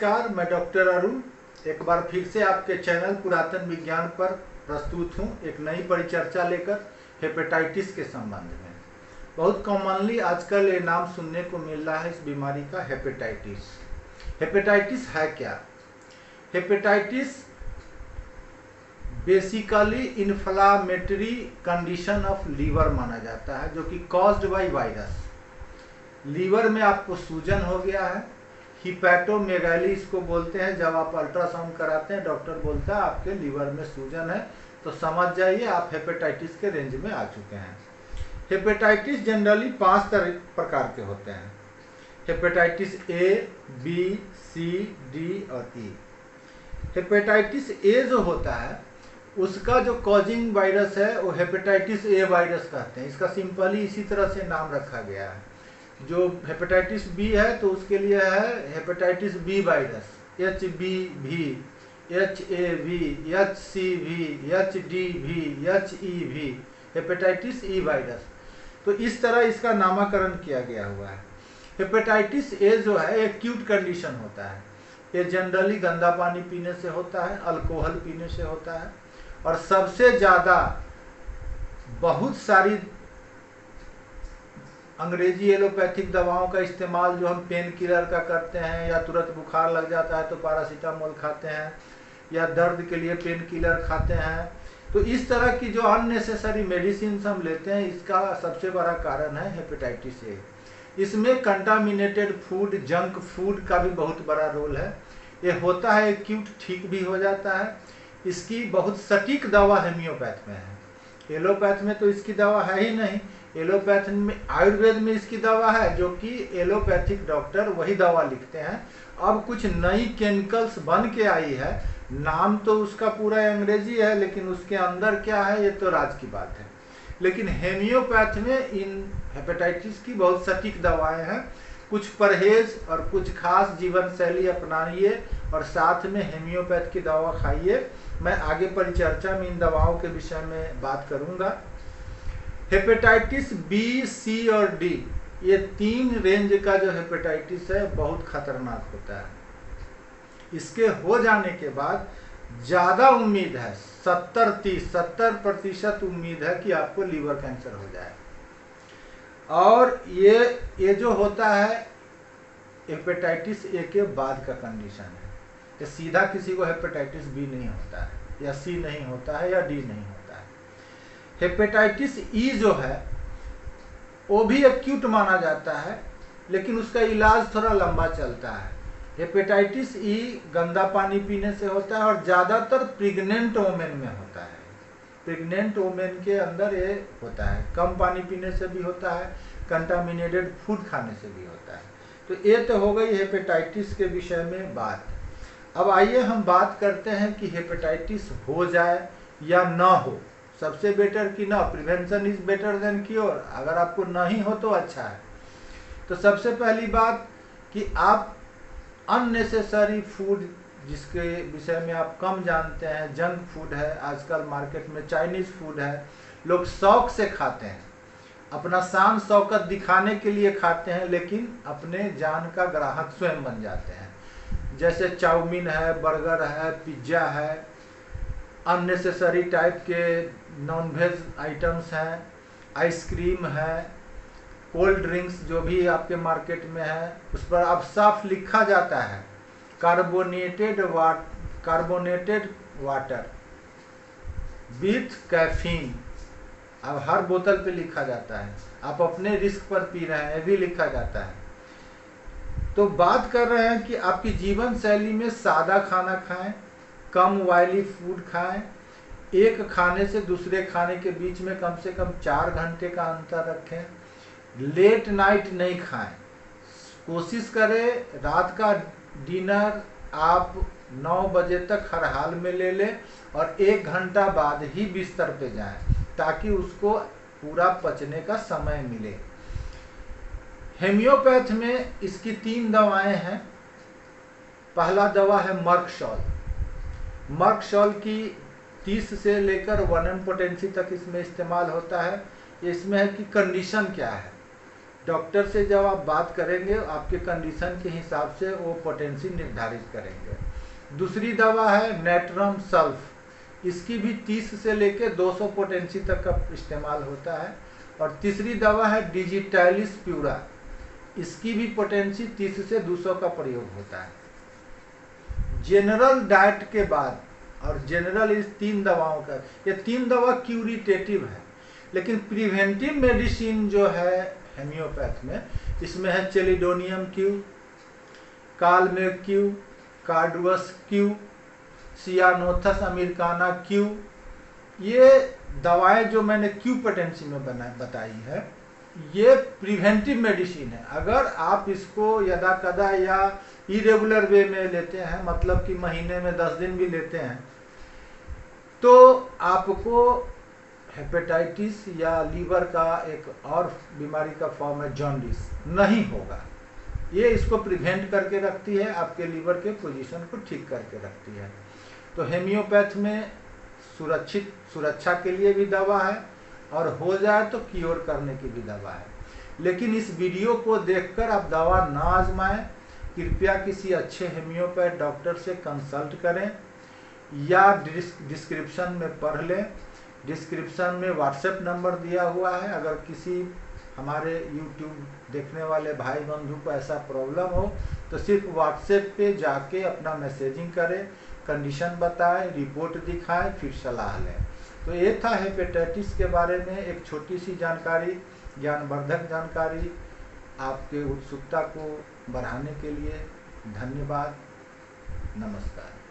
नमस्कार, मैं डॉक्टर अरुण एक बार फिर से आपके चैनल पुरातन विज्ञान पर प्रस्तुत हूँ एक नई परिचर्चा लेकर हेपेटाइटिस के संबंध में। बहुत कॉमनली आजकल ये नाम सुनने को मिल रहा है इस बीमारी का, हेपेटाइटिस। हेपेटाइटिस है क्या? Hepatitis basically inflammatory condition of liver माना जाता है, जो कि कॉज्ड बाय वायरस। लीवर में आपको सूजन हो गया है, हिपैटोमेगाली इसको बोलते हैं। जब आप अल्ट्रासाउंड कराते हैं डॉक्टर बोलता है आपके लीवर में सूजन है, तो समझ जाइए आप हेपेटाइटिस के रेंज में आ चुके हैं। हेपेटाइटिस जनरली 5 प्रकार के होते हैं। Hepatitis A, B, C, D और ई। हेपेटाइटिस ए जो होता है उसका जो कॉजिंग वायरस है वो हेपेटाइटिस ए वायरस कहते हैं। इसका सिंपली इसी तरह से नाम रखा गया है। जो हेपेटाइटिस बी है तो उसके लिए है hepatitis B virus, HBV, HAV, HCV, HDV, HEV, hepatitis E virus. तो इस तरह इसका नामकरण किया गया हुआ है। हेपेटाइटिस ए जो है एक्यूट कंडीशन होता है। ये जनरली गंदा पानी पीने से होता है, अल्कोहल पीने से होता है, और सबसे ज़्यादा बहुत सारी अंग्रेजी एलोपैथिक दवाओं का इस्तेमाल जो हम पेन किलर का करते हैं, या तुरंत बुखार लग जाता है तो पैरासीटामोल खाते हैं, या दर्द के लिए पेन किलर खाते हैं। तो इस तरह की जो अननेसेसरी मेडिसिन हम लेते हैं, इसका सबसे बड़ा कारण है हेपेटाइटिस ए। इसमें कंटामिनेटेड फूड, जंक फूड का भी बहुत बड़ा रोल है। ये होता है एक्यूट, ठीक भी हो जाता है। इसकी बहुत सटीक दवा हेमियोपैथ में है। एलोपैथ में तो इसकी दवा है ही नहीं। एलोपैथ में, आयुर्वेद में इसकी दवा है, जो कि एलोपैथिक डॉक्टर वही दवा लिखते हैं। अब कुछ नई केमिकल्स बन के आई है, नाम तो उसका पूरा अंग्रेजी है, लेकिन उसके अंदर क्या है ये तो राज की बात है। लेकिन हेमियोपैथ में इन हेपेटाइटिस की बहुत सटीक दवाएं हैं। कुछ परहेज और कुछ खास जीवन शैली अपनाइए और साथ में हेमियोपैथ की दवा खाइए। मैं आगे परिचर्चा में इन दवाओं के विषय में बात करूंगा। हेपेटाइटिस बी, सी और डी, ये 3 रेंज का जो हेपेटाइटिस है बहुत खतरनाक होता है। इसके हो जाने के बाद ज़्यादा उम्मीद है, 70% उम्मीद है कि आपको लीवर कैंसर हो जाए। और ये जो होता है हेपेटाइटिस ए के बाद का कंडीशन है। ये सीधा किसी को हेपेटाइटिस बी नहीं होता है, या सी नहीं होता है, या डी नहीं होता है। हेपेटाइटिस ई जो है वो भी एक्यूट माना जाता है, लेकिन उसका इलाज थोड़ा लंबा चलता है। हेपेटाइटिस ई गंदा पानी पीने से होता है और ज़्यादातर प्रेग्नेंट वोमेन में होता है। प्रेग्नेंट वोमेन के अंदर ये होता है। कम पानी पीने से भी होता है, कंटामिनेटेड फूड खाने से भी होता है। तो ये तो हो गई हेपेटाइटिस के विषय में बात। अब आइए हम बात करते हैं कि हेपेटाइटिस हो जाए या ना हो। सबसे बेटर कि ना, prevention is better than cure. अगर आपको नहीं हो तो अच्छा है। तो सबसे पहली बात कि आप अननेसेसरी फूड, जिसके विषय में आप कम जानते हैं, जंक फूड है आजकल मार्केट में, चाइनीज फूड है, लोग शौक से खाते हैं, अपना शान शौकत दिखाने के लिए खाते हैं, लेकिन अपने जान का ग्राहक स्वयं बन जाते हैं। जैसे चाउमीन है, बर्गर है, पिज्ज़ा है, अननेसेसरी टाइप के नॉनवेज आइटम्स हैं, आइसक्रीम है, कोल्ड ड्रिंक्स जो भी आपके मार्केट में है, उस पर अब साफ लिखा जाता है कार्बोनेटेड वाटर विथ कैफीन। अब हर बोतल पे लिखा जाता है, आप अपने रिस्क पर पी रहे हैं, ये भी लिखा जाता है। तो बात कर रहे हैं कि आपकी जीवन शैली में सादा खाना खाएं, कम ऑयली फूड खाएं, एक खाने से दूसरे खाने के बीच में कम से कम 4 घंटे का अंतर रखें, लेट नाइट नहीं खाएं। कोशिश करें रात का डिनर आप 9 बजे तक हर हाल में ले लें और 1 घंटा बाद ही बिस्तर पे जाएं, ताकि उसको पूरा पचने का समय मिले। हेमियोपैथ में इसकी 3 दवाएं हैं। पहला दवा है मर्कशॉल। मर्कशॉल की 30 से लेकर 1M पोटेंसी तक इसमें इस्तेमाल होता है। इसमें है कि कंडीशन क्या है, डॉक्टर से जब आप बात करेंगे आपके कंडीशन के हिसाब से वो पोटेंसी निर्धारित करेंगे। दूसरी दवा है नेट्रम सल्फ, इसकी भी 30 से लेके 200 पोटेंसी तक का इस्तेमाल होता है। और तीसरी दवा है डिजिटैलिस प्यूरा, इसकी भी पोटेंसी 30 से 200 का प्रयोग होता है। जनरल डाइट के बाद, और जनरल इस 3 दवाओं का, ये 3 दवा क्यूरिटेटिव है, लेकिन प्रिवेंटिव मेडिसिन जो है हेमियोपैथ में, इसमें है chelidonium Q, Kalmegh Q, carduus Q, ceanothus americana Q. ये दवाएं जो मैंने क्यू पोटेंसी में बताई है, ये प्रिवेंटिव मेडिसिन है। अगर आप इसको यदा कदा या इरेगुलर वे में लेते हैं, मतलब कि महीने में 10 दिन भी लेते हैं, तो आपको हेपेटाइटिस या लीवर का एक और बीमारी का फॉर्म है जॉन्डिस, नहीं होगा। ये इसको प्रिवेंट करके रखती है, आपके लीवर के पोजीशन को ठीक करके रखती है। तो हेमियोपैथ में सुरक्षा के लिए भी दवा है, और हो जाए तो क्योर करने की भी दवा है। लेकिन इस वीडियो को देखकर आप दवा ना आजमाएं, कृपया किसी अच्छे हेमियोपैथ डॉक्टर से कंसल्ट करें, या डिस्क्रिप्शन में पढ़ लें। डिस्क्रिप्शन में व्हाट्सएप नंबर दिया हुआ है। अगर किसी हमारे यूट्यूब देखने वाले भाई बंधु को ऐसा प्रॉब्लम हो तो सिर्फ व्हाट्सएप पे जाके अपना मैसेजिंग करें, कंडीशन बताएं, रिपोर्ट दिखाएं, फिर सलाह लें। तो ये था हेपेटाइटिस के बारे में एक छोटी सी जानकारी, ज्ञानवर्धक जानकारी। आपके उत्सुकता को बढ़ाने के लिए धन्यवाद। नमस्कार।